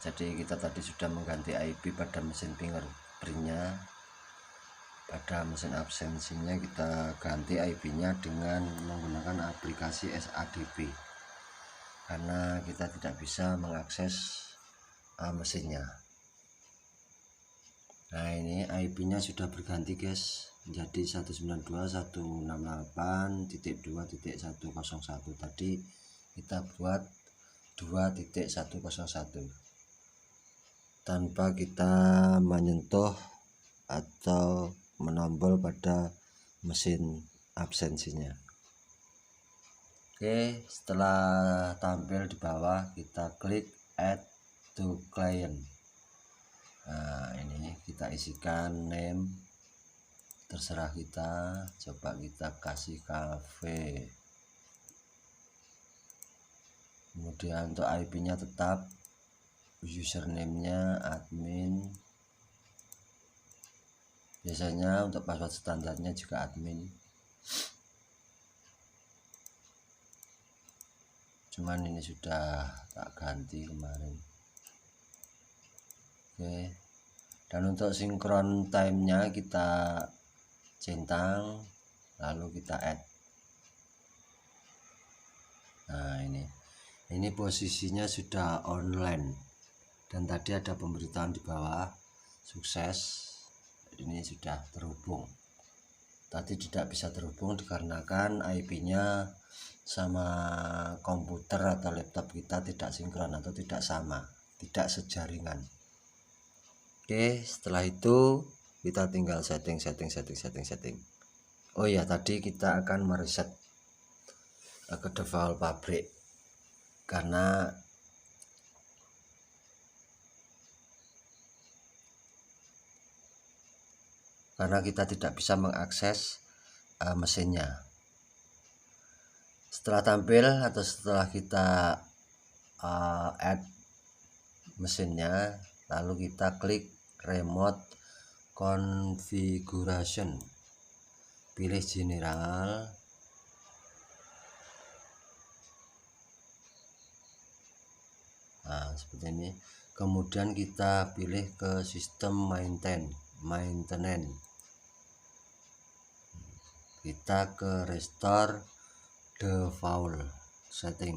Jadi kita tadi sudah mengganti IP pada mesin fingerprintnya. Pada mesin absensinya kita ganti IP-nya dengan menggunakan aplikasi SADP, karena kita tidak bisa mengakses mesinnya. Nah, ini IP-nya sudah berganti guys, menjadi 192.168.2.101. Tadi kita buat 2.101 tanpa kita menyentuh atau menombol pada mesin absensinya. Oke, setelah tampil di bawah kita klik add to client. Nah, ini kita isikan name, terserah kita, coba kita kasih cafe. Kemudian untuk IP-nya tetap, username-nya admin. Biasanya untuk password standarnya juga admin, cuman ini sudah tak ganti kemarin. Oke, dan untuk sinkron time-nya kita centang lalu kita add. Nah, ini posisinya sudah online, dan tadi ada pemberitahuan di bawah sukses. Ini sudah terhubung. Tadi tidak bisa terhubung dikarenakan IP-nya sama komputer atau laptop kita tidak sinkron atau tidak sama, tidak sejaringan. Oke, setelah itu kita tinggal setting. Oh ya, tadi kita akan mereset ke default pabrik karena kita tidak bisa mengakses mesinnya. Setelah tampil atau setelah kita add mesinnya, lalu kita klik remote configuration, pilih general, nah seperti ini. Kemudian kita pilih ke sistem maintenance, kita ke restore default setting.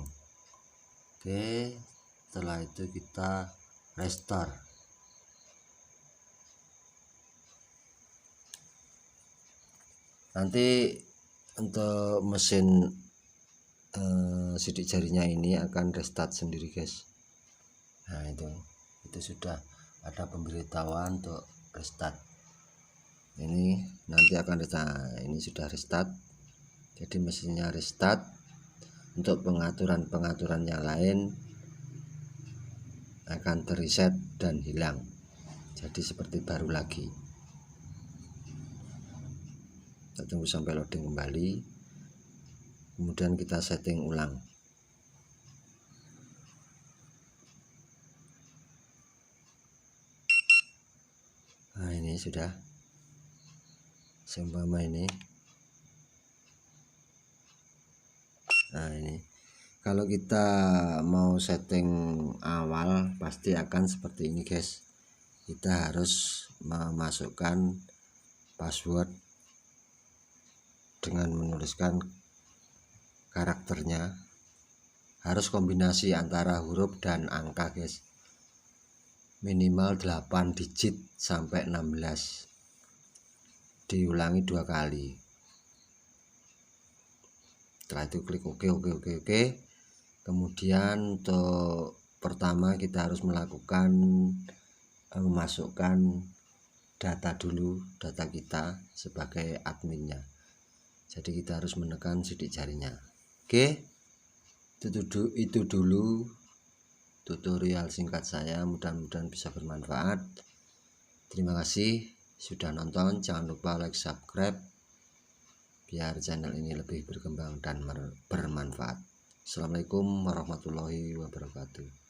Oke, setelah itu kita restore. Nanti untuk mesin sidik jarinya ini akan restart sendiri guys. Nah, itu sudah ada pemberitahuan untuk restart. Ini nanti akan restart. Ini sudah restart, jadi mesinnya restart. Untuk pengaturan yang lain akan terreset dan hilang, jadi seperti baru lagi. Kita tunggu sampai loading kembali, kemudian kita setting ulang. Nah, ini sudah seumpama ini. Nah, ini kalau kita mau setting awal pasti akan seperti ini guys. Kita harus memasukkan password dengan menuliskan karakternya, harus kombinasi antara huruf dan angka guys, minimal 8 digit sampai 16, diulangi 2 kali. Setelah itu klik OK. Kemudian untuk pertama kita harus melakukan memasukkan data dulu, data kita sebagai adminnya. Jadi kita harus menekan sidik jarinya. Oke, itu dulu tutorial singkat saya, mudah-mudahan bisa bermanfaat. Terima kasih sudah nonton, jangan lupa like, subscribe biar channel ini lebih berkembang dan bermanfaat. Assalamualaikum warahmatullahi wabarakatuh.